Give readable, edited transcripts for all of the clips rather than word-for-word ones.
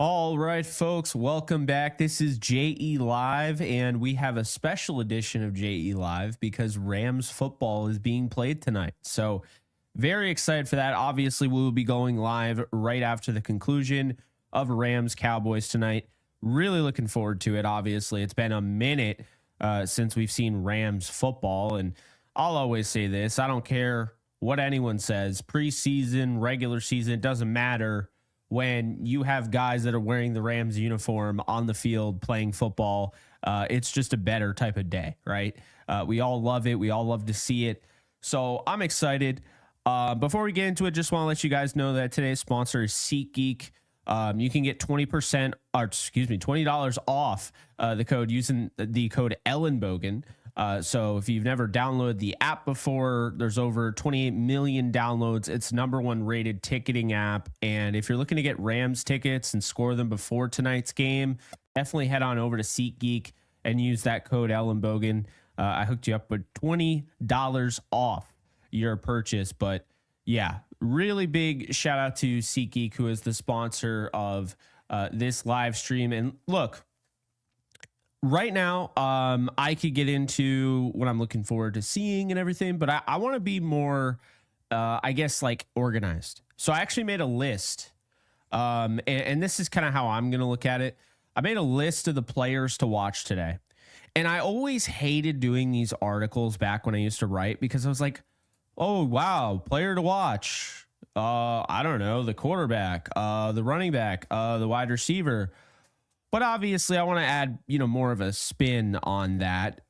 All right, folks, welcome back. This is JE Live, and we have a special edition of JE Live because Rams football is being played tonight. So, very excited for that. Obviously, we will be going live right after the conclusion of Rams Cowboys tonight. Really looking forward to it. Obviously, it's been a minute since we've seen Rams football, and I'll always say this: I don't care what anyone says, preseason, regular season, it doesn't matter when you have guys that are wearing the Rams uniform on the field playing football. It's just a better type of day, right? We all love it. We all love to see it. So I'm excited. Before we get into it, just want to let you guys know that today's sponsor is SeatGeek. You can get $20 off the code using the code Ellenbogen. So if you've never downloaded the app before, there's over 28 million downloads. It's #1 rated ticketing app. And if you're looking to get Rams tickets and score them before tonight's game, definitely head on over to SeatGeek and use that code Ellenbogen. I hooked you up with $20 off your purchase. But yeah, really big shout out to SeatGeek, who is the sponsor of this live stream. And look, right now, I could get into what I'm looking forward to seeing and everything, but I want to be more, I guess, like organized. So I actually made a list, and this is kind of how I'm going to look at it. I made a list of the players to watch today, and I always hated doing these articles back when I used to write because I was like, oh, wow, player to watch. I don't know, the quarterback, the running back, the wide receiver. But obviously, I want to add, more of a spin on that.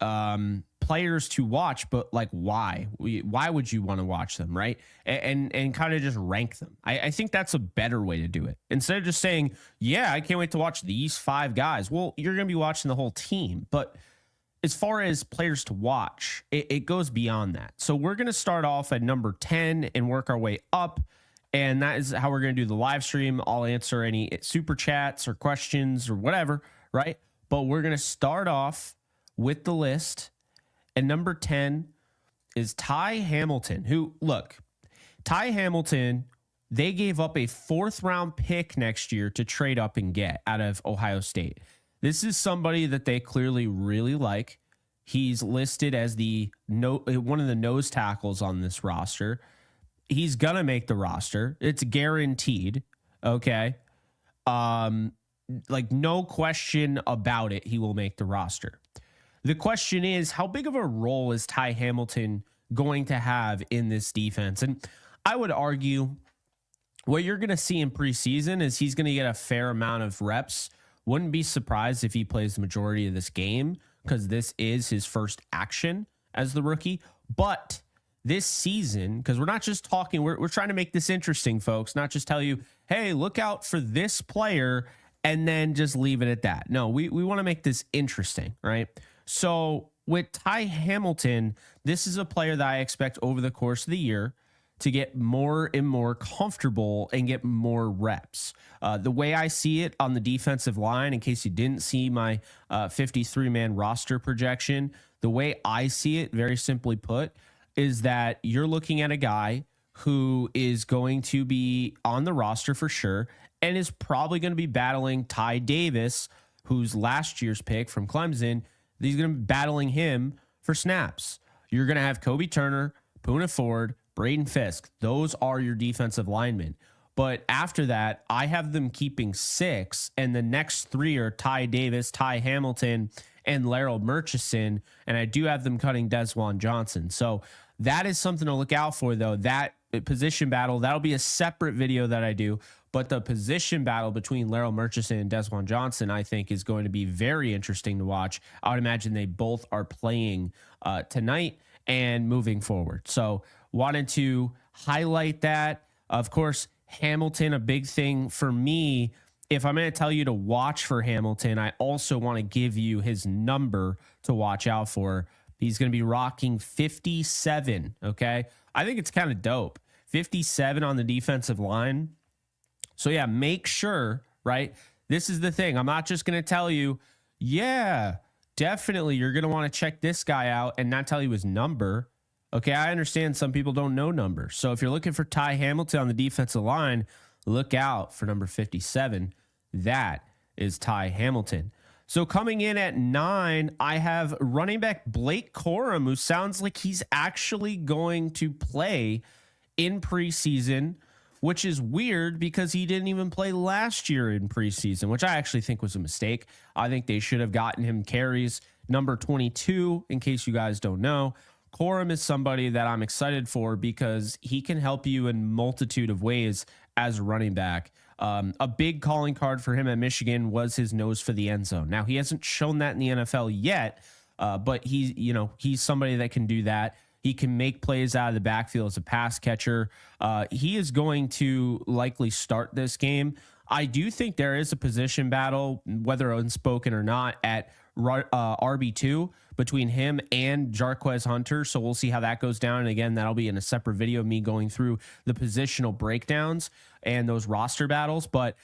Players to watch, but like, why? Why would you want to watch them, right? And kind of just rank them. I think that's a better way to do it. Instead of just saying, yeah, I can't wait to watch these 5 guys. Well, you're going to be watching the whole team. But as far as players to watch, it goes beyond that. So we're going to start off at number 10 and work our way up. And that is how we're going to do the live stream. I'll answer any super chats or questions or whatever, right? But we're going to start off with the list. And number 10 is Ty Hamilton, who, look, Ty Hamilton, they gave up a 4th round pick next year to trade up and get out of Ohio State. This is somebody that they clearly really like. He's listed as one of the nose tackles on this roster. He's going to make the roster. It's guaranteed. Okay. Like no question about it. He will make the roster. The question is, how big of a role is Ty Hamilton going to have in this defense? And I would argue what you're going to see in preseason is he's going to get a fair amount of reps. Wouldn't be surprised if he plays the majority of this game because this is his first action as the rookie. But this season, because we're not just talking, we're trying to make this interesting, folks, not just tell you, hey, look out for this player and then just leave it at that. No, we want to make this interesting, right? So with Ty Hamilton, this is a player that I expect over the course of the year to get more and more comfortable and get more reps. The way I see it on the defensive line, in case you didn't see my 53-man roster projection, the way I see it, very simply put, is that you're looking at a guy who is going to be on the roster for sure and is probably going to be battling Ty Davis, who's last year's pick from Clemson. He's going to be battling him for snaps. You're going to have Kobe Turner, Poona Ford, Braden Fisk. Those are your defensive linemen. But after that, I have them keeping 6, and the next 3 are Ty Davis, Ty Hamilton, and Laryl Murchison, and I do have them cutting Desjuan Johnson. So that is something to look out for, though. That position battle, that'll be a separate video that I do, but the position battle between Laryl Murchison and Desjuan Johnson, I think, is going to be very interesting to watch. I would imagine they both are playing tonight and moving forward. So wanted to highlight that. Of course, Hamilton, a big thing for me. If I'm going to tell you to watch for Hamilton, I also want to give you his number to watch out for. He's going to be rocking 57. Okay. I think it's kind of dope. 57 on the defensive line. So yeah, make sure, right? This is the thing. I'm not just going to tell you, yeah, definitely you're going to want to check this guy out and not tell you his number. Okay. I understand some people don't know numbers. So if you're looking for Ty Hamilton on the defensive line, look out for number 57. That is Ty Hamilton. So coming in at 9, I have running back Blake Corum, who sounds like he's actually going to play in preseason, which is weird because he didn't even play last year in preseason, which I actually think was a mistake. I think they should have gotten him carries. Number 22, in case you guys don't know, Corum is somebody that I'm excited for because he can help you in multitude of ways as a running back. A big calling card for him at Michigan was his nose for the end zone. Now, he hasn't shown that in the NFL yet, but he's somebody that can do that. He can make plays out of the backfield as a pass catcher. He is going to likely start this game. I do think there is a position battle, whether unspoken or not, at RB2 between him and Jarquez Hunter. So we'll see how that goes down. And again, that'll be in a separate video, me going through the positional breakdowns and those roster battles. But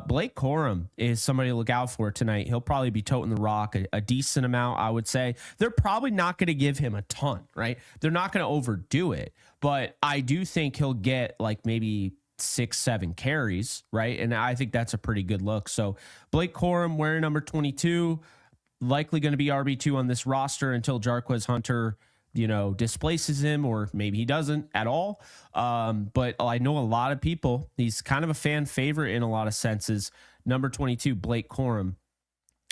Blake Corum is somebody to look out for tonight. He'll probably be toting the rock a decent amount, I would say. They're probably not going to give him a ton, right? They're not going to overdo it. But I do think he'll get like maybe 6-7 carries, right? And I think that's a pretty good look. So Blake Corum wearing number 22, likely going to be RB2 on this roster until Jarquez Hunter, displaces him, or maybe he doesn't at all. But I know a lot of people, he's kind of a fan favorite in a lot of senses. Number 22, Blake Corum,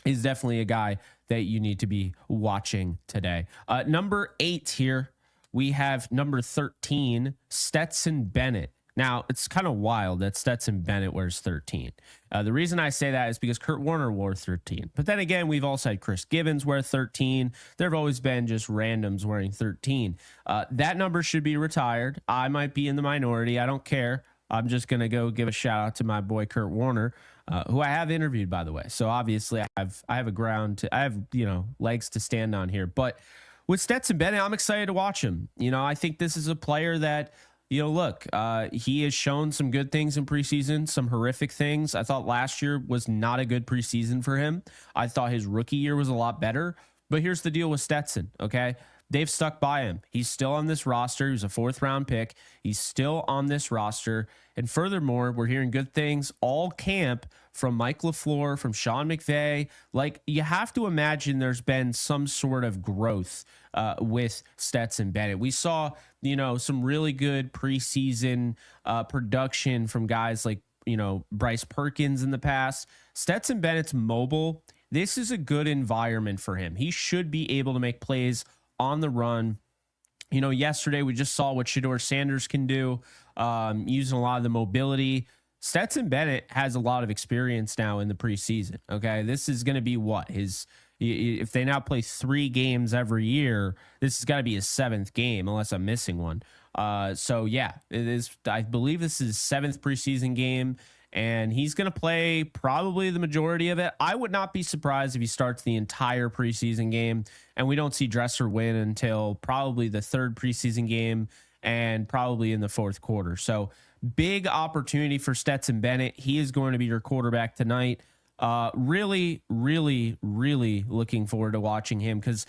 is definitely a guy that you need to be watching today. Number 8 here, we have number 13, Stetson Bennett. Now, it's kind of wild that Stetson Bennett wears 13. The reason I say that is because Kurt Warner wore 13. But then again, we've also had Chris Gibbons wear 13. There have always been just randoms wearing 13. That number should be retired. I might be in the minority. I don't care. I'm just going to go give a shout out to my boy Kurt Warner, who I have interviewed, by the way. So obviously I have legs to stand on here. But with Stetson Bennett, I'm excited to watch him. I think this is a player that, look, he has shown some good things in preseason, some horrific things. I thought last year was not a good preseason for him. I thought his rookie year was a lot better. But here's the deal with Stetson, okay? They've stuck by him. He's still on this roster. He's a 4th-round pick. He's still on this roster. And furthermore, we're hearing good things all camp from Mike LaFleur, from Sean McVay. Like, you have to imagine there's been some sort of growth with Stetson Bennett. We saw, some really good preseason production from guys like, Bryce Perkins in the past. Stetson Bennett's mobile. This is a good environment for him. He should be able to make plays on the run. Yesterday we just saw what Shedeur Sanders can do, using a lot of the mobility. Stetson Bennett has a lot of experience now in the preseason. Okay. This is going to be if they now play 3 games every year, this has got to be his 7th game, unless I'm missing one. So yeah, it is. I believe this is his 7th preseason game, and he's going to play probably the majority of it. I would not be surprised if he starts the entire preseason game and we don't see Dresser win until probably the 3rd preseason game and probably in the 4th quarter. So big opportunity for Stetson Bennett. He is going to be your quarterback tonight. Really, really, really looking forward to watching him, because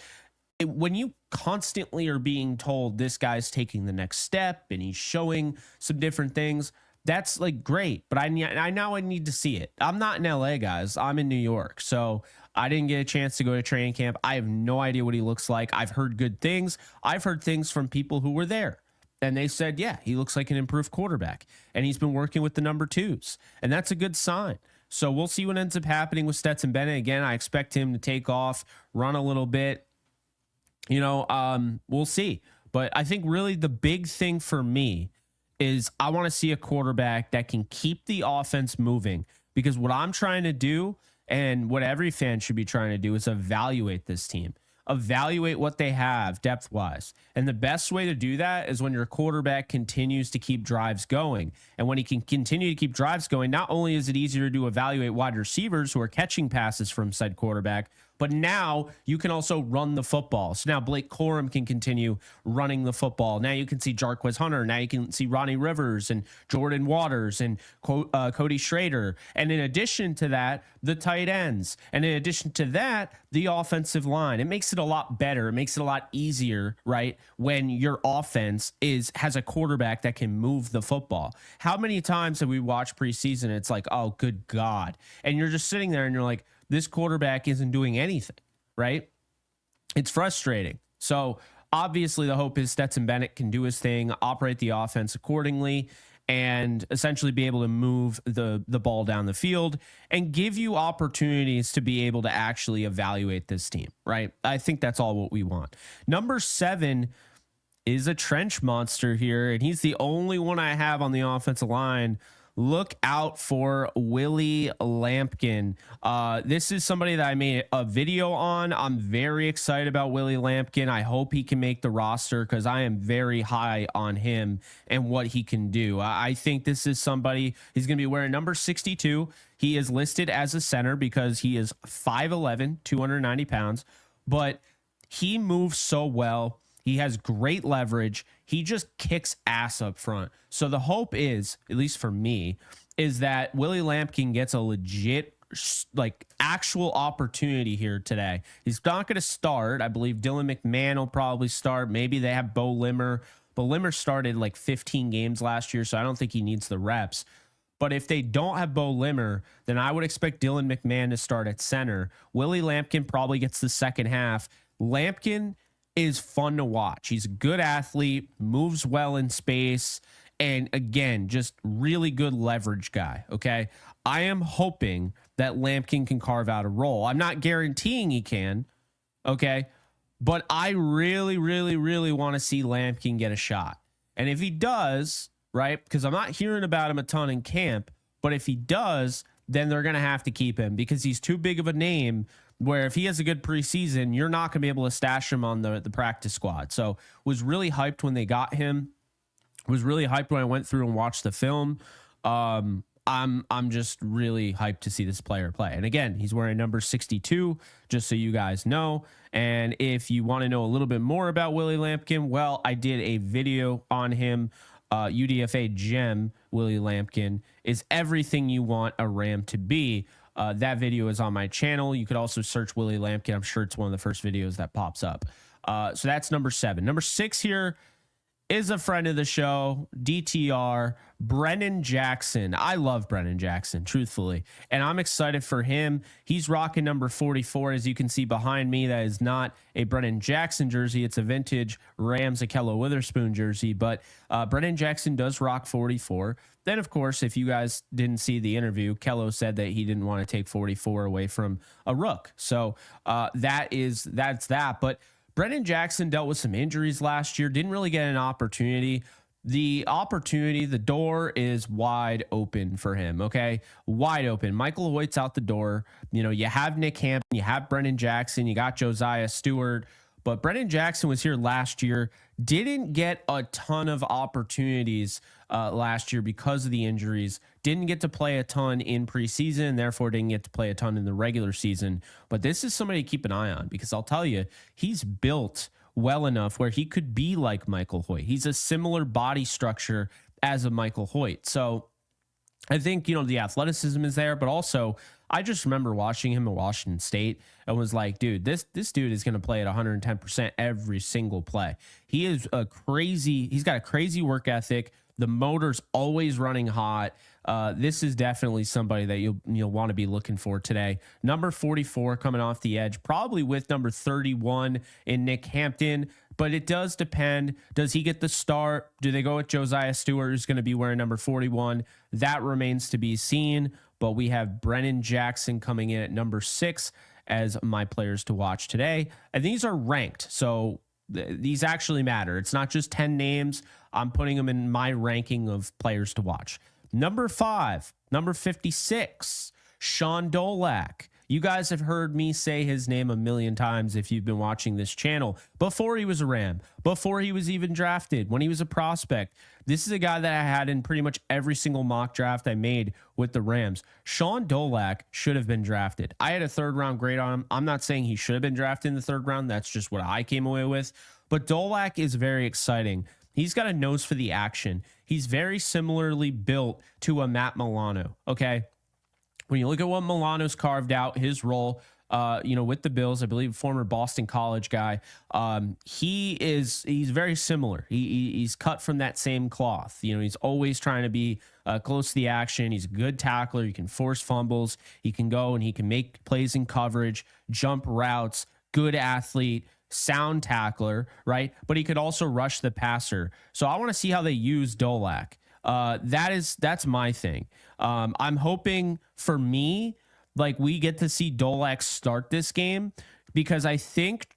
when you constantly are being told this guy's taking the next step and he's showing some different things, that's like great, but I need to see it. I'm not in LA, guys. I'm in New York. So I didn't get a chance to go to training camp. I have no idea what he looks like. I've heard good things. I've heard things from people who were there, and they said, yeah, he looks like an improved quarterback, and he's been working with the number 2s, and that's a good sign. So we'll see what ends up happening with Stetson Bennett. Again, I expect him to take off, run a little bit. We'll see. But I think really the big thing for me is I want to see a quarterback that can keep the offense moving, because what I'm trying to do, and what every fan should be trying to do, is evaluate this team, evaluate what they have depth wise. And the best way to do that is when your quarterback continues to keep drives going. And when he can continue to keep drives going, not only is it easier to evaluate wide receivers who are catching passes from said quarterback, But now you can also run the football. So now Blake Corum can continue running the football. Now you can see Jarquez Hunter. Now you can see Ronnie Rivers and Jordan Waters and Cody Schrader. And in addition to that, the tight ends. And in addition to that, the offensive line. It makes it a lot better. It makes it a lot easier, right? When your offense has a quarterback that can move the football. How many times have we watched preseason? It's like, oh, good God. And you're just sitting there and you're like, this quarterback isn't doing anything, right? It's frustrating. So obviously the hope is Stetson Bennett can do his thing, operate the offense accordingly, and essentially be able to move the ball down the field and give you opportunities to be able to actually evaluate this team, right? I think that's all what we want. Number 7 is a trench monster here, and he's the only one I have on the offensive line. Look out for Willie Lampkin. This is somebody that I made a video on. I'm very excited about Willie Lampkin. I hope he can make the roster because I am very high on him and what he can do. I think this is somebody, he's going to be wearing number 62. He is listed as a center because he is 5'11", 290 pounds, but he moves so well. He has great leverage. He just kicks ass up front. So the hope is, at least for me, is that Willie Lampkin gets a legit, like, actual opportunity here today. He's not going to start. I believe Dylan McMahon will probably start. Maybe they have Bo Limmer. But Limmer started like 15 games last year, so I don't think he needs the reps. But if they don't have Bo Limmer, then I would expect Dylan McMahon to start at center. Willie Lampkin probably gets the second half. Lampkin is fun to watch. He's a good athlete, moves well in space, and again, just really good leverage guy. Okay. I am hoping that Lampkin can carve out a role. I'm not guaranteeing he can. Okay. But I really, really, really want to see Lampkin get a shot. And if he does, right, because I'm not hearing about him a ton in camp, but if he does, then they're going to have to keep him because he's too big of a name where if he has a good preseason, you're not going to be able to stash him on the practice squad. So was really hyped when they got him. Was really hyped when I went through and watched the film. I'm just really hyped to see this player play. And again, he's wearing number 62, just so you guys know. And if you want to know a little bit more about Willie Lampkin, well, I did a video on him. UDFA gem Willie Lampkin is everything you want a Ram to be. That video is on my channel. You could also search Willie Lampkin. I'm sure it's one of the first videos that pops up. So that's number 7. Number 6 here is a friend of the show, DTR, Brennan Jackson. I love Brennan Jackson, truthfully, and I'm excited for him. He's rocking number 44, as you can see behind me. That is not a Brennan Jackson jersey. It's a vintage Rams Akello Witherspoon jersey, but Brennan Jackson does rock 44. Then, of course, if you guys didn't see the interview, Kello said that he didn't want to take 44 away from a Rook. So that's that. But Brennan Jackson dealt with some injuries last year, didn't really get an opportunity. The door is wide open for him, okay? Wide open. Michael Hoyt's out the door. You know, you have Nick Hampton, you have Brennan Jackson, you got Josiah Stewart, but Brennan Jackson was here last year, didn't get a ton of opportunities last year because of the injuries, didn't get to play a ton in preseason, therefore didn't get to play a ton in the regular season. But this is somebody to keep an eye on because I'll tell you, he's built well enough where he could be like Michael Hoyt. He's a similar body structure as a Michael Hoyt. So I think, you know, the athleticism is there, but also I just remember watching him at Washington State and was like, dude, this dude is going to play at 110% every single play. He's got a crazy work ethic. The motor's always running hot. This is definitely somebody that you'll want to be looking for today. Number 44 coming off the edge, probably with number 31 in Nick Hampton. But it does depend. Does he get the start? Do they go with Josiah Stewart, who's going to be wearing number 41? That remains to be seen. But we have Brennan Jackson coming in at number 6 as my players to watch today. And these are ranked. So these actually matter. It's not just 10 names. I'm putting them in my ranking of players to watch. Number 5, number 56, Sean Dolak. You guys have heard me say his name a million times if you've been watching this channel. Before he was a Ram, before he was even drafted, when he was a prospect, this is a guy that I had in pretty much every single mock draft I made with the Rams. Sean Dolak should have been drafted. I had a 3rd round grade on him. I'm not saying he should have been drafted in the 3rd round. That's just what I came away with. But Dolak is very exciting. He's got a nose for the action. He's very similarly built to a Matt Milano, okay? When you look at what Milano's carved out, his role, with the Bills, I believe former Boston College guy, he's very similar. He's cut from that same cloth. He's always trying to be close to the action. He's a good tackler. He can force fumbles. He can go and he can make plays in coverage, jump routes, good athlete, sound tackler, right? But he could also rush the passer. So I want to see how they use Dolak. That's my thing. I'm hoping, for me, like, we get to see Dolak start this game, because I think,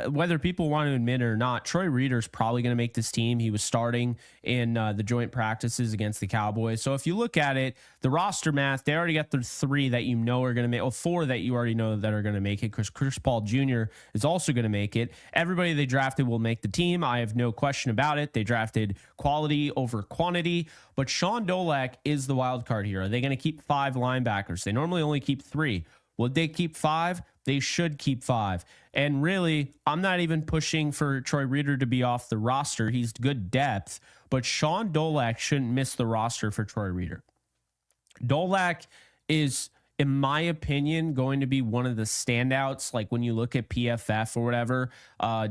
whether people want to admit it or not, Troy Reeder's probably going to make this team. He was starting in the joint practices against the Cowboys. So if you look at it, the roster math, they already got the 3 that you know are going to make, or 4 that you already know that are going to make it, because Chris Paul Jr. is also going to make it. Everybody they drafted will make the team. I have no question about it. They drafted quality over quantity, but Sean Dolak is the wild card here. Are they going to keep 5 linebackers? They normally only keep 3. Would they keep 5? They should keep 5. And really, I'm not even pushing for Troy Reeder to be off the roster. He's good depth, but Sean Dolak shouldn't miss the roster for Troy Reeder. Dolak is, in my opinion, going to be one of the standouts. Like, when you look at PFF or whatever,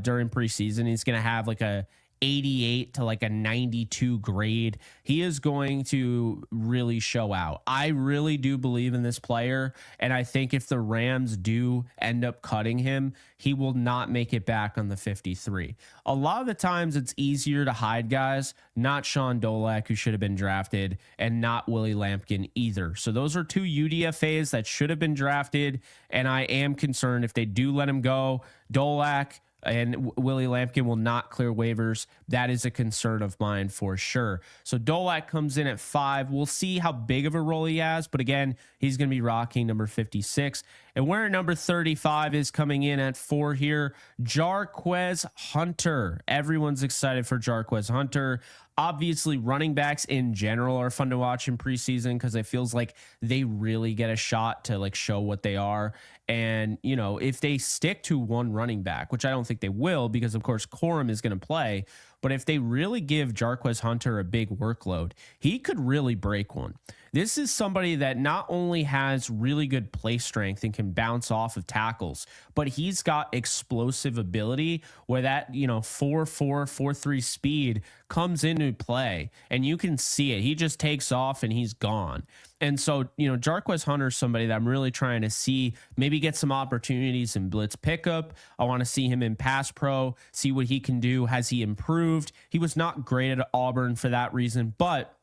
during preseason, he's going to have like a 88 to like a 92 grade. He is going to really show out. I really do believe in this player, and I think if the Rams do end up cutting him, he will not make it back on the 53. A lot of the times it's easier to hide guys, not Sean Dolak, who should have been drafted, and not Willie Lampkin either. So those are 2 UDFAs that should have been drafted, and I am concerned if they do let him go. Dolak and Willie Lampkin will not clear waivers. That is a concern of mine for sure. So Dolak comes in at 5. We'll see how big of a role he has, but again, he's going to be rocking number 56. And where number 35 is coming in at 4 here, Jarquez Hunter. Everyone's excited for Jarquez Hunter. Obviously, running backs in general are fun to watch in preseason, because it feels like they really get a shot to like show what they are. And, if they stick to one running back, which I don't think they will, because of course Corum is going to play, but if they really give Jarquez Hunter a big workload, he could really break one. This is somebody that not only has really good play strength and can bounce off of tackles, but he's got explosive ability where that, 4.4, 4.3 speed comes into play, and you can see it. He just takes off and he's gone. And so, Jarquez Hunter is somebody that I'm really trying to see maybe get some opportunities in blitz pickup. I want to see him in pass pro, see what he can do. Has he improved? He was not great at Auburn for that reason, but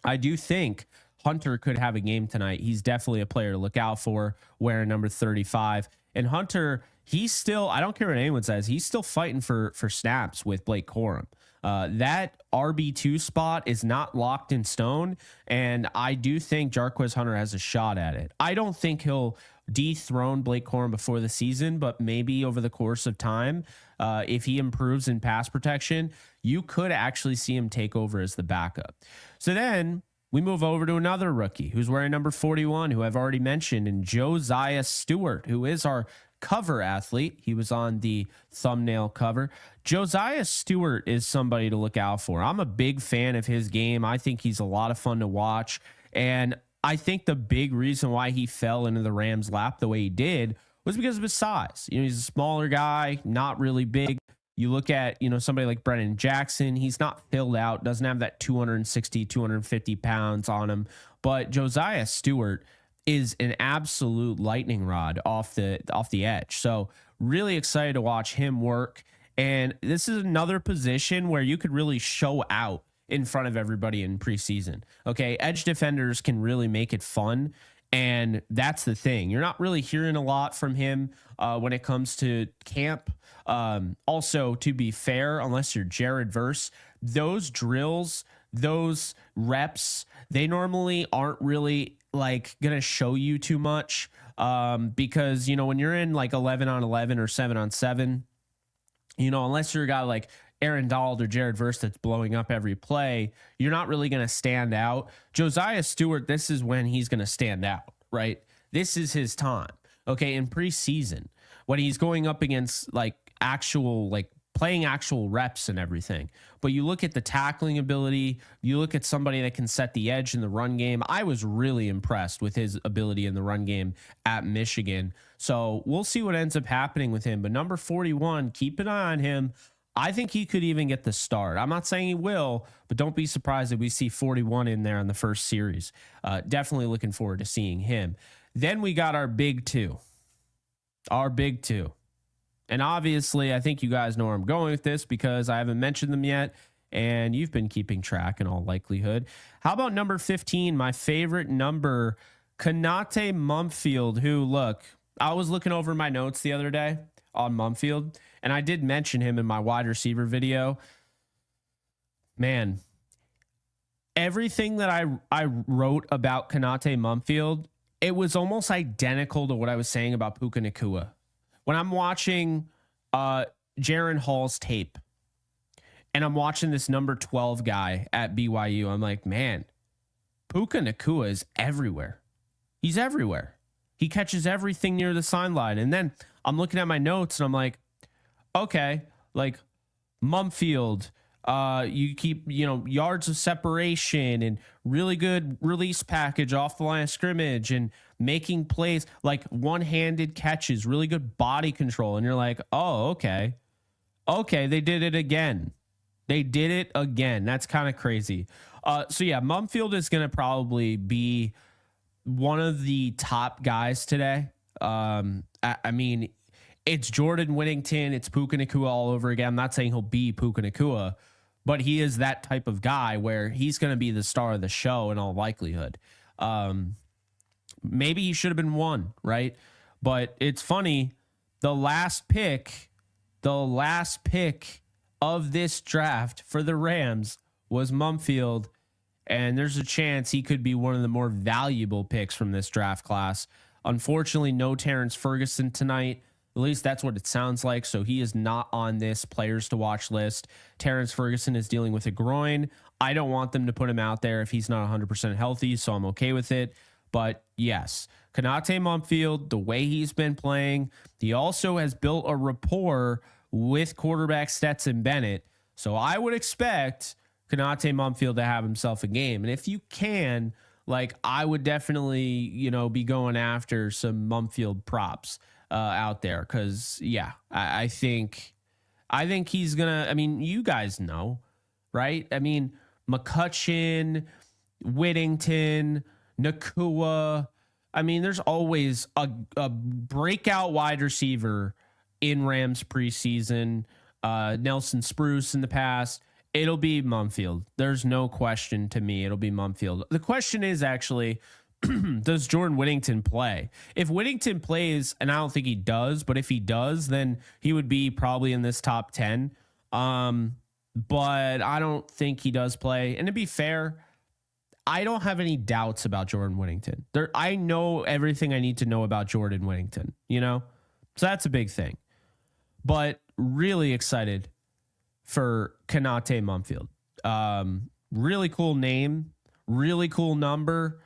I do think Hunter could have a game tonight. He's definitely a player to look out for, wearing number 35. And Hunter, he's still, I don't care what anyone says, he's still fighting for snaps with Blake Corum. That RB2 spot is not locked in stone, and I do think Jarquez Hunter has a shot at it. I don't think he'll dethrone Blake Corum before the season, but maybe over the course of time, if he improves in pass protection, you could actually see him take over as the backup. So then we move over to another rookie who's wearing number 41, who I've already mentioned, and Josiah Stewart, who is our cover athlete. He was on the thumbnail cover. Josiah Stewart is somebody to look out for. I'm a big fan of his game. I think he's a lot of fun to watch. And I think the big reason why he fell into the Rams' lap the way he did was because of his size. He's a smaller guy, not really big. You look at, somebody like Brennan Jackson, he's not filled out, doesn't have that 260, 250 pounds on him. But Josiah Stewart is an absolute lightning rod off the edge. So really excited to watch him work. And this is another position where you could really show out in front of everybody in preseason. Okay, edge defenders can really make it fun. And that's the thing. You're not really hearing a lot from him when it comes to camp. Also, to be fair, unless you're Jared Verse, those drills those reps, they normally aren't really like gonna show you too much, because when you're in like 11 on 11 or 7 on 7, unless you're a guy like Aaron Donald or Jared Verse that's blowing up every play, you're not really going to stand out. Josiah Stewart, this is when he's going to stand out, right? This is his time. Okay, in preseason, when he's going up against like playing actual reps and everything. But you look at the tackling ability, you look at somebody that can set the edge in the run game. I was really impressed with his ability in the run game at Michigan. So we'll see what ends up happening with him. But number 41, keep an eye on him. I think he could even get the start. I'm not saying he will, but don't be surprised if we see 41 in there in the first series. Definitely looking forward to seeing him. Then we got our big two. Our big two. And obviously, I think you guys know where I'm going with this because I haven't mentioned them yet, and you've been keeping track in all likelihood. How about number 15, my favorite number, Konate Mumfield, who, look, I was looking over my notes the other day on Mumfield, and I did mention him in my wide receiver video. Man, everything that I wrote about Konate Mumfield, it was almost identical to what I was saying about Puka Nacua. When I'm watching Jaron Hall's tape and I'm watching this number 12 guy at BYU, I'm like, man, Puka Nacua is everywhere. He's everywhere. He catches everything near the sideline. And then I'm looking at my notes and I'm like, okay, like Mumfield, you keep, yards of separation and really good release package off the line of scrimmage and making plays, like one-handed catches, really good body control. And you're like, oh, okay. Okay, they did it again. That's kind of crazy. So yeah, Mumfield is going to probably be one of the top guys today. I mean, it's Jordan Whittington, it's Puka Nacua all over again. I'm not saying he'll be Puka Nacua, but he is that type of guy where he's going to be the star of the show in all likelihood. Maybe he should have been one, right? But it's funny. The last pick of this draft for the Rams was Mumfield, and there's a chance he could be one of the more valuable picks from this draft class. Unfortunately, no Terrence Ferguson tonight. At least that's what it sounds like. So he is not on this players to watch list. Terrence Ferguson is dealing with a groin. I don't want them to put him out there if he's not 100% healthy, so I'm okay with it. But yes, Konate Mumfield, the way he's been playing, he also has built a rapport with quarterback Stetson Bennett. So I would expect Konate Mumfield to have himself a game. And if you can, I would definitely, be going after some Mumfield props out there. Cause yeah, I think he's gonna, you guys know, right? McCutcheon, Whittington, Nacua. There's always a breakout wide receiver in Rams preseason. Nelson Spruce in the past. It'll be Mumfield. There's no question to me. It'll be Mumfield. The question is actually, does Jordan Whittington play? If Whittington plays, and I don't think he does, but if he does, then he would be probably in this top 10. But I don't think he does play. And to be fair, I don't have any doubts about Jordan Whittington. I know everything I need to know about Jordan Whittington, So that's a big thing. But really excited for Konate Mumfield. Really cool name, really cool number.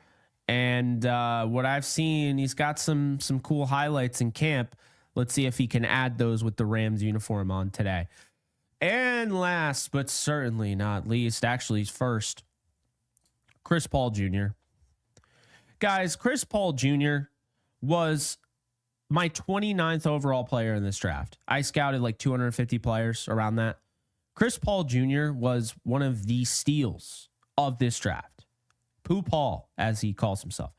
And what I've seen, he's got some cool highlights in camp. Let's see if he can add those with the Rams uniform on today. And last, but certainly not least, actually first, Chris Paul Jr. Guys, Chris Paul Jr. was my 29th overall player in this draft. I scouted like 250 players around that. Chris Paul Jr. was one of the steals of this draft. Pooh Paul, as he calls himself.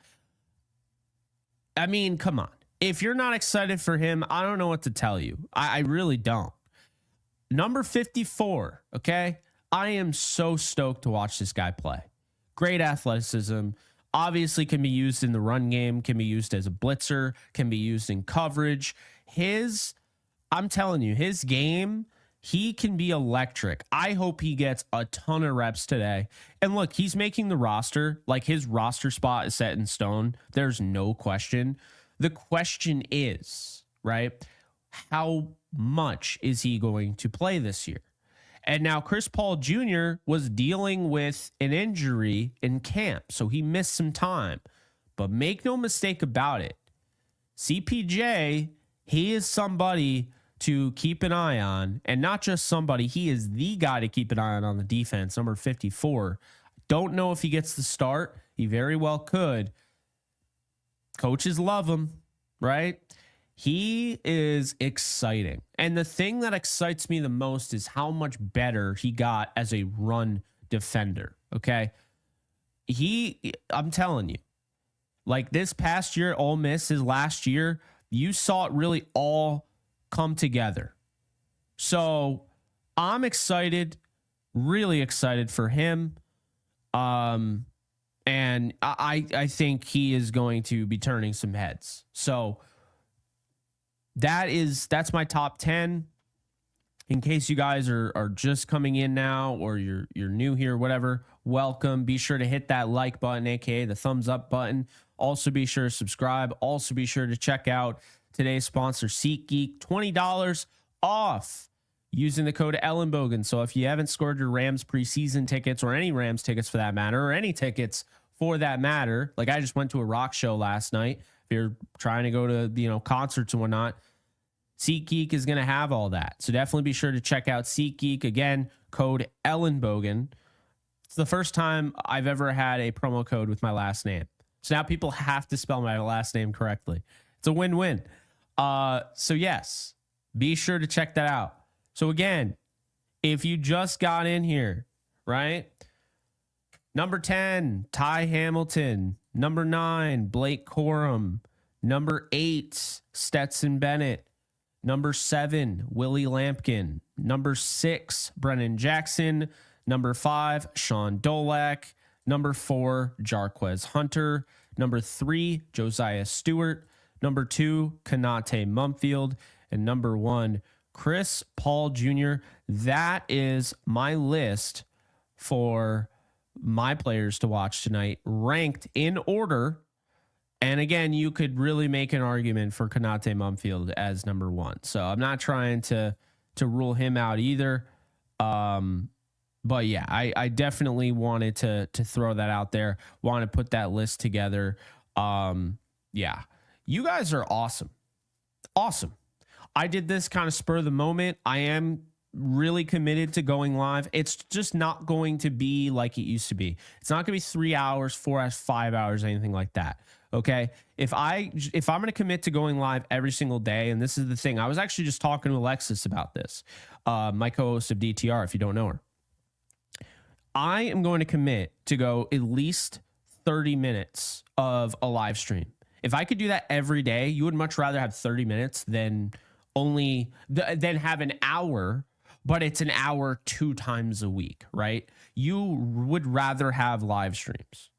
Come on. If you're not excited for him, I don't know what to tell you. I really don't. Number 54, okay? I am so stoked to watch this guy play. Great athleticism. Obviously can be used in the run game, can be used as a blitzer, can be used in coverage. I'm telling you, his game He can be electric. I hope he gets a ton of reps today. And look, he's making the roster. Like, his roster spot is set in stone. There's no question. The question is, right, how much is he going to play this year? And now Chris Paul Jr. was dealing with an injury in camp, so he missed some time. But make no mistake about it, CPJ, he is somebody to keep an eye on, and not just somebody, he is the guy to keep an eye on the defense, number 54. Don't know if he gets the start. He very well could. Coaches love him, right? He is exciting. And the thing that excites me the most is how much better he got as a run defender, okay? I'm telling you, like this past year, Ole Miss, his last year, you saw it really all come together. So I'm excited, really excited for him. And I think he is going to be turning some heads. So that's my top 10. In case you guys are just coming in now, or you're new here, whatever, welcome. Be sure to hit that like button, aka the thumbs up button. Also be sure to subscribe. Also be sure to check out today's sponsor, SeatGeek, $20 off using the code Ellenbogen. So if you haven't scored your Rams preseason tickets, or any Rams tickets for that matter, or any tickets for that matter, like I just went to a rock show last night. If you're trying to go to, concerts and whatnot, SeatGeek is going to have all that. So definitely be sure to check out SeatGeek. Again, code Ellenbogen. It's the first time I've ever had a promo code with my last name. So now people have to spell my last name correctly. It's a win-win. So yes, be sure to check that out. So again, if you just got in here, right? Number 10, Ty Hamilton. Number 9, Blake Corum. Number 8, Stetson Bennett. Number 7, Willie Lampkin. Number 6, Brennan Jackson. Number 5, Sean Dolak. Number 4, Jarquez Hunter. Number 3, Josiah Stewart. Number 2, Kanate Mumfield. And number 1, Chris Paul Jr. That is my list for my players to watch tonight, ranked in order. And again, you could really make an argument for Kanate Mumfield as number 1. So I'm not trying to rule him out either. But yeah, I definitely wanted to throw that out there. Want to put that list together. Yeah, you guys are awesome. Awesome. I did this kind of spur of the moment. I am really committed to going live. It's just not going to be like it used to be. It's not going to be 3 hours, 4 hours, 5 hours, anything like that. Okay. If I'm going to commit to going live every single day, and this is the thing, I was actually just talking to Alexis about this, my co-host of DTR, if you don't know her. I am going to commit to go at least 30 minutes of a live stream. If I could do that every day, you would much rather have 30 minutes than have an hour, but it's an hour 2 times a week, right? You would rather have live streams.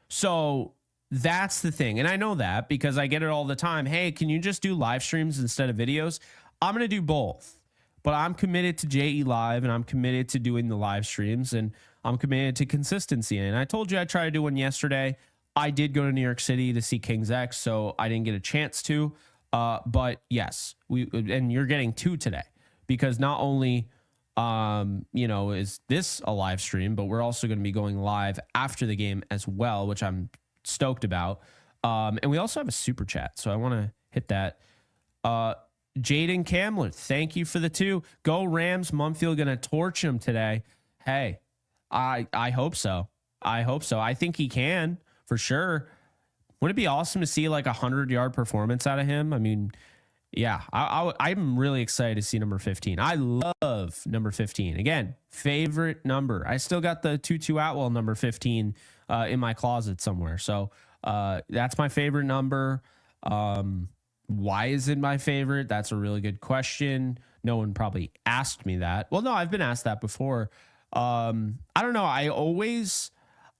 So that's the thing. And I know that because I get it all the time. Hey, can you just do live streams instead of videos? I'm going to do both, but I'm committed to JE Live, and I'm committed to doing the live streams, and I'm committed to consistency. And I told you I tried to do one yesterday. I did go to New York City to see King's X, so I didn't get a chance to. But yes, and you're getting 2 today, because not only, is this a live stream, but we're also going to be going live after the game as well, which I'm stoked about. And we also have a super chat, so I want to hit that. Jaden Kamler, thank you for the 2. Go Rams. Mumfield going to torch him today. Hey, I hope so. I hope so. I think he can for sure. Wouldn't it be awesome to see like 100-yard performance out of him? I mean, yeah, I'm really excited to see number 15. I love number 15. Again, favorite number. I still got the Tutu Atwell number 15 in my closet somewhere. So that's my favorite number. Why is it my favorite? That's a really good question. No one probably asked me that. Well, no, I've been asked that before. I don't know.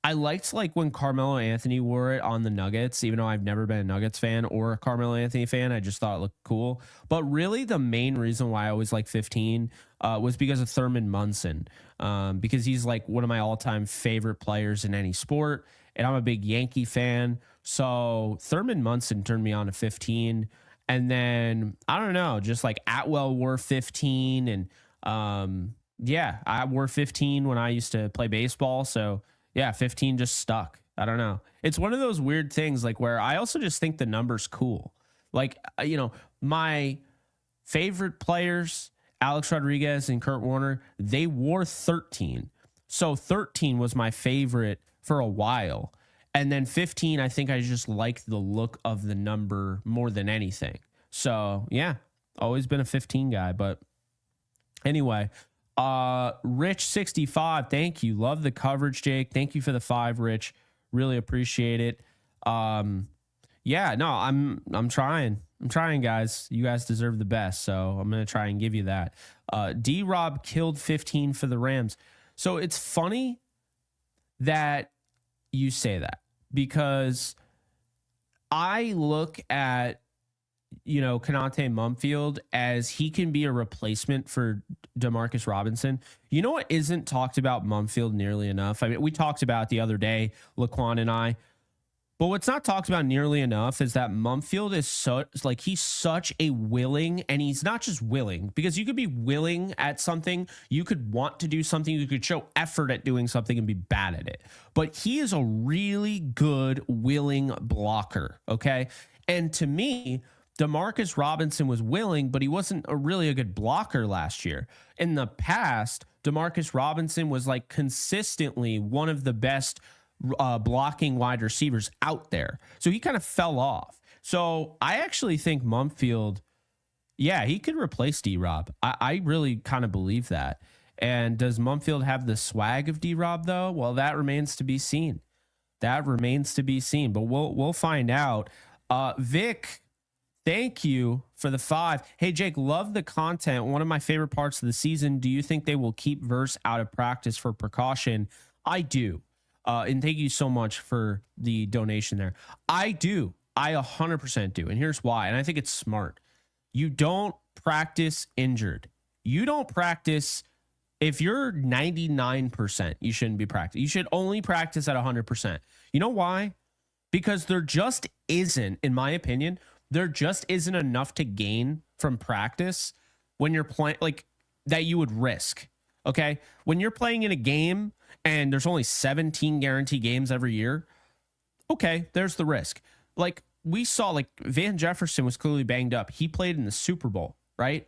I liked like when Carmelo Anthony wore it on the Nuggets, even though I've never been a Nuggets fan or a Carmelo Anthony fan. I just thought it looked cool. But really, the main reason why I always like 15 was because of Thurman Munson, because he's like one of my all-time favorite players in any sport, and I'm a big Yankee fan. So Thurman Munson turned me on to 15, and then I don't know, just like Atwell wore 15, and yeah, I wore 15 when I used to play baseball. So yeah, 15 just stuck. I don't know. It's one of those weird things like where I also just think the number's cool. Like, my favorite players, Alex Rodriguez and Kurt Warner, they wore 13. So 13 was my favorite for a while. And then 15, I think I just liked the look of the number more than anything. So yeah, always been a 15 guy. But anyway, Rich 65, thank you. Love the coverage, Jake. Thank you for the 5, Rich. Really appreciate it. Yeah, no, I'm trying. I'm trying, guys. You guys deserve the best, so I'm gonna try and give you that. D-Rob killed 15 for the Rams. So it's funny that you say that, because I look at Konate Mumfield as he can be a replacement for Demarcus Robinson. You know what isn't talked about Mumfield nearly enough? I mean, we talked about it the other day, Laquan and I. But what's not talked about nearly enough is that Mumfield is he's such a willing, and he's not just willing, because you could be willing at something, you could want to do something, you could show effort at doing something and be bad at it. But he is a really good, willing blocker, okay? And to me, Demarcus Robinson was willing, but he wasn't really a good blocker last year. In the past, Demarcus Robinson was like consistently one of the best blocking wide receivers out there. So he kind of fell off. So I actually think Mumfield, yeah, he could replace D-Rob. I really kind of believe that. And does Mumfield have the swag of D-Rob though? Well, that remains to be seen. That remains to be seen, but we'll find out. Vic, thank you for the 5. Hey, Jake, love the content. One of my favorite parts of the season. Do you think they will keep Verse out of practice for precaution? I do. And thank you so much for the donation there. I do. I 100% do. And here's why. And I think it's smart. You don't practice injured. You don't practice. If you're 99%, you shouldn't be practicing. You should only practice at 100%. You know why? Because there just isn't, in my opinion, there just isn't enough to gain from practice when you're playing, like, that you would risk. Okay. When you're playing in a game and there's only 17 guarantee games every year, okay, there's the risk. Like we saw, like Van Jefferson was clearly banged up. He played in the Super Bowl, right?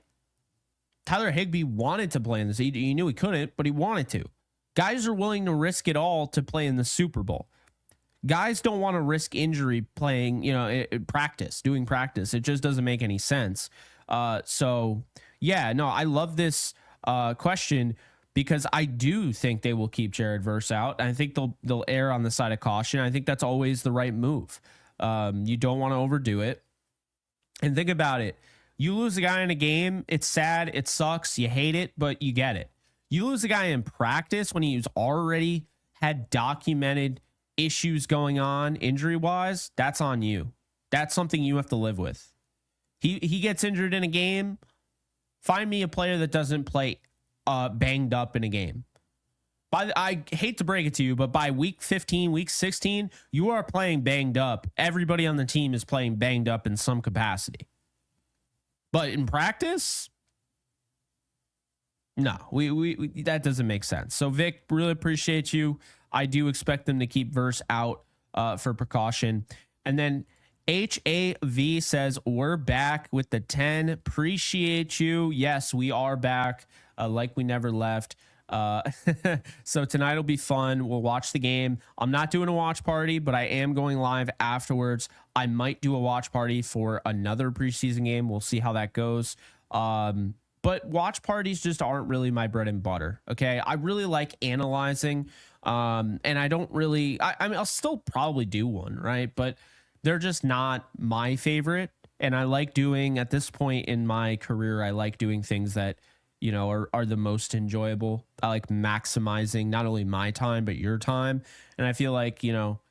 Tyler Higbee wanted to play in this. He knew he couldn't, but he wanted to. Guys are willing to risk it all to play in the Super Bowl. Guys don't want to risk injury playing, doing practice. It just doesn't make any sense. So yeah, no, I love this question, because I do think they will keep Jared Verse out. I think they'll err on the side of caution. I think that's always the right move. You don't want to overdo it. And think about it. You lose a guy in a game, it's sad, it sucks, you hate it, but you get it. You lose a guy in practice when he's already had documented issues going on injury-wise, that's on you. That's something you have to live with. He gets injured in a game, find me a player that doesn't play banged up in a game. I hate to break it to you, but by week 15, week 16, you are playing banged up. Everybody on the team is playing banged up in some capacity. But in practice, no, we that doesn't make sense. So Vic, really appreciate you. I do expect them to keep Verse out for precaution. And then HAV says, we're back with the 10. Appreciate you. Yes, we are back like we never left. So tonight will be fun. We'll watch the game. I'm not doing a watch party, but I am going live afterwards. I might do a watch party for another preseason game. We'll see how that goes. But watch parties just aren't really my bread and butter. Okay. I really like analyzing. And I don't really, I mean, I'll still probably do one, right? But they're just not my favorite. And I like doing, at this point in my career, I like doing things that are the most enjoyable. I like maximizing not only my time, but your time. And I feel like,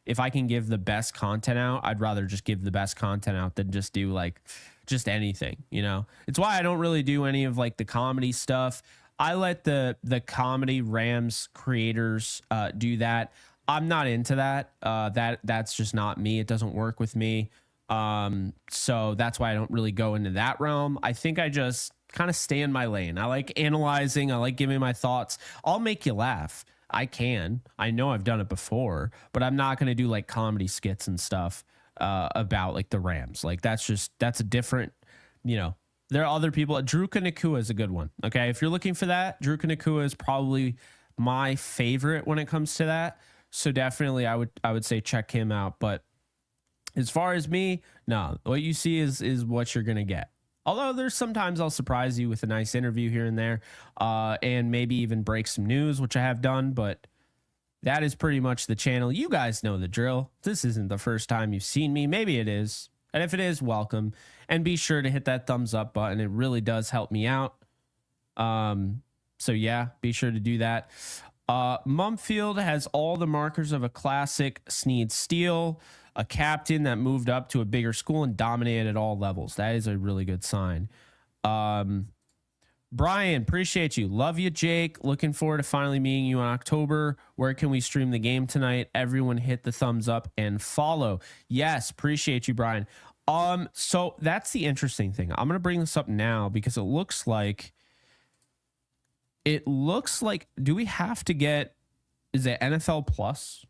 if I can give the best content out, I'd rather just give the best content out than just do like just anything, It's why I don't really do any of like the comedy stuff. I let the comedy Rams creators do that. I'm not into that. That's just not me. It doesn't work with me. So that's why I don't really go into that realm. I think I just kind of stay in my lane. I like analyzing. I like giving my thoughts. I'll make you laugh. I know I've done it before, but I'm not going to do like comedy skits and stuff about like the Rams. Like that's a different, there are other people. Drew Nakua is a good one. Okay. If you're looking for that, Drew Nakua is probably my favorite when it comes to that. So definitely I would say check him out. But as far as me, no, what you see is what you're going to get. Although there's sometimes I'll surprise you with a nice interview here and there, and maybe even break some news, which I have done, but that is pretty much the channel. You guys know the drill. This isn't the first time you've seen me. Maybe it is. And if it is, welcome. And be sure to hit that thumbs up button. It really does help me out. So yeah, be sure to do that. Mumfield has all the markers of a classic Snead Steele, a captain that moved up to a bigger school and dominated at all levels. That is a really good sign. Brian, appreciate you. Love you, Jake. Looking forward to finally meeting you in October. Where can we stream the game tonight? Everyone hit the thumbs up and follow. Yes, appreciate you, Brian. So that's the interesting thing. I'm going to bring this up now because it looks like, do we have to get, is it NFL Plus?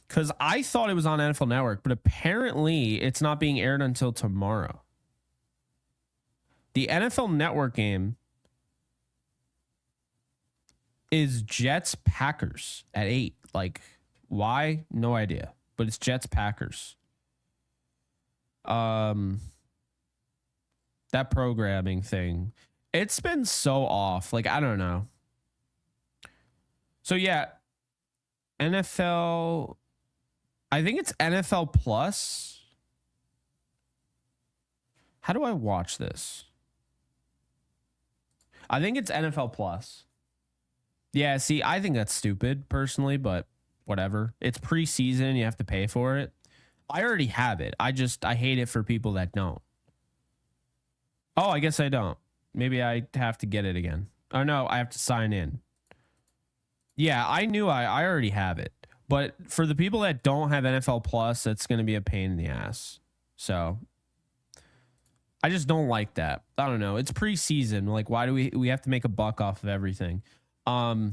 Because I thought it was on NFL Network, but apparently it's not being aired until tomorrow. The NFL Network game is Jets Packers at 8. Like, why? No idea. But it's Jets Packers. That programming thing, it's been so off. Like, I don't know. So yeah, NFL. I think it's NFL Plus. How do I watch this? I think it's NFL Plus. Yeah, see, I think that's stupid personally, but whatever. It's preseason. You have to pay for it. I already have it. I hate it for people that don't. Oh, I guess I don't. Maybe I have to get it again. Oh, no, I have to sign in. Yeah, I knew I already have it. But for the people that don't have NFL Plus, that's going to be a pain in the ass. So I just don't like that. I don't know. It's preseason. Like, why do we have to make a buck off of everything? Oh,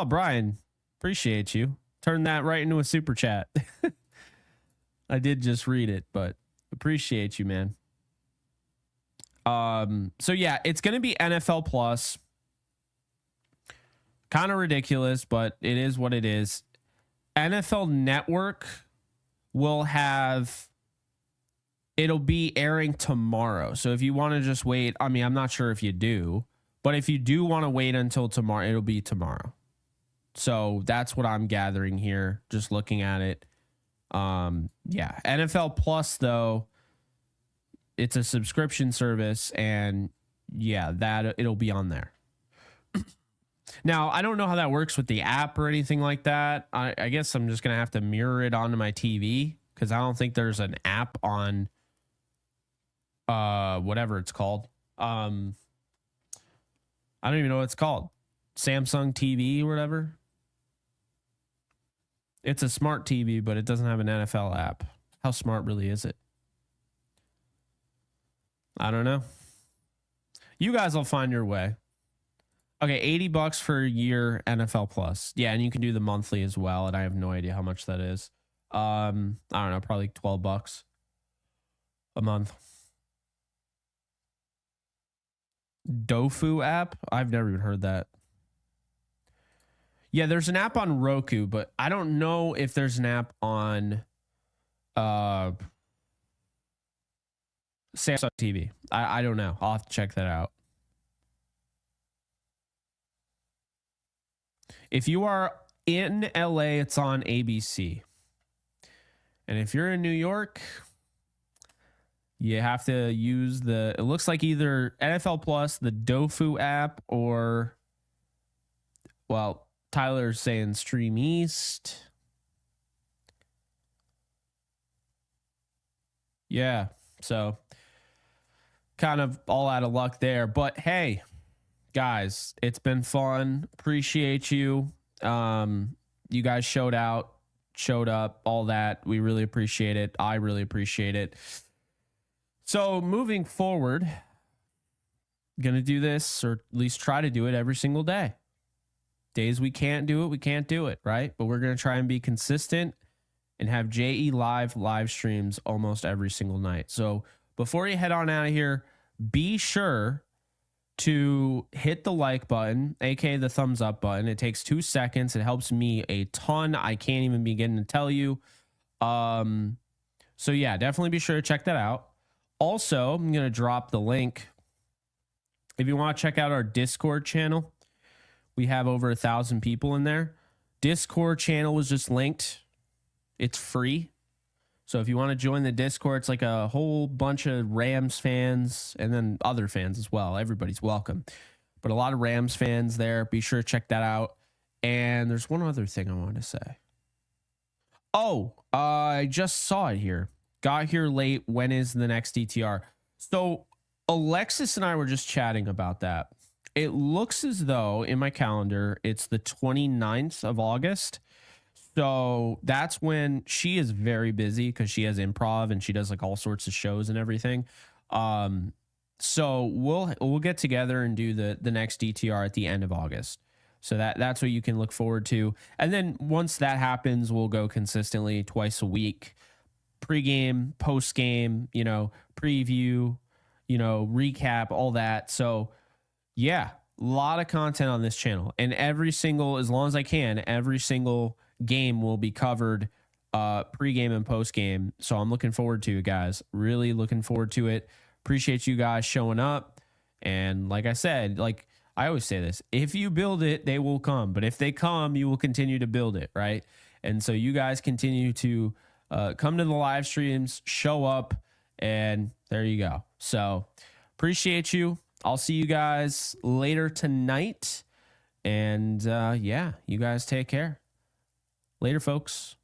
Brian, appreciate you. Turn that right into a super chat. I did just read it, but appreciate you, man. So yeah, it's going to be NFL Plus. Kind of ridiculous, but it is what it is. NFL Network will have, it'll be airing tomorrow. So if you want to just wait, I mean, I'm not sure if you do, but if you do want to wait until tomorrow, it'll be tomorrow. So that's what I'm gathering here, just looking at it. Yeah, NFL Plus though, it's a subscription service, and yeah, that it'll be on there. Now, I don't know how that works with the app or anything like that. I guess I'm just going to have to mirror it onto my TV because I don't think there's an app on whatever it's called. I don't even know what it's called. Samsung TV or whatever. It's a smart TV, but it doesn't have an NFL app. How smart really is it? I don't know. You guys will find your way. Okay, $80 for a year NFL Plus. Yeah, and you can do the monthly as well, and I have no idea how much that is. I don't know, probably $12 a month. Dofu app? I've never even heard that. Yeah, there's an app on Roku, but I don't know if there's an app on Samsung TV. I don't know. I'll have to check that out. If you are in LA, it's on ABC. And if you're in New York, You have to use it looks like either NFL Plus, the Dofu app, or, well, Tyler's saying Stream East. Yeah. So kind of all out of luck there. But hey, guys, it's been fun. Appreciate you. You guys showed up, all that. We really appreciate it. I really appreciate it. So moving forward, gonna do this, or at least try to do it every single day. Days we can't do it, right? But we're gonna try and be consistent and have JE live streams almost every single night. So before you head on out of here, be sure to hit the like button, aka the thumbs up button. It takes 2 seconds. It helps me a ton. I can't even begin to tell you. So yeah, definitely be sure to check that out. Also, I'm gonna drop the link. If you want to check out our Discord channel, we have over 1,000 people in there. Discord channel was just linked. It's free. So if you want to join the Discord, it's like a whole bunch of Rams fans and then other fans as well. Everybody's welcome. But a lot of Rams fans there. Be sure to check that out. And there's one other thing I wanted to say. Oh, I just saw it here. Got here late. When is the next DTR? So Alexis and I were just chatting about that. It looks as though in my calendar, it's the 29th of August. So that's when she is very busy because she has improv and she does like all sorts of shows and everything. So we'll get together and do the next DTR at the end of August. So that's what you can look forward to. And then once that happens, we'll go consistently twice a week. Pre-game, post-game, preview, recap, all that. So yeah, a lot of content on this channel. And as long as I can, every single game will be covered pre-game and post-game. So I'm looking forward to it, guys. Really looking forward to it. Appreciate you guys showing up. And like I said, like I always say this, if you build it, they will come. But if they come, you will continue to build it, right? And so you guys continue to come to the live streams, show up, and there you go. So appreciate you. I'll see you guys later tonight. And yeah, you guys take care. Later, folks.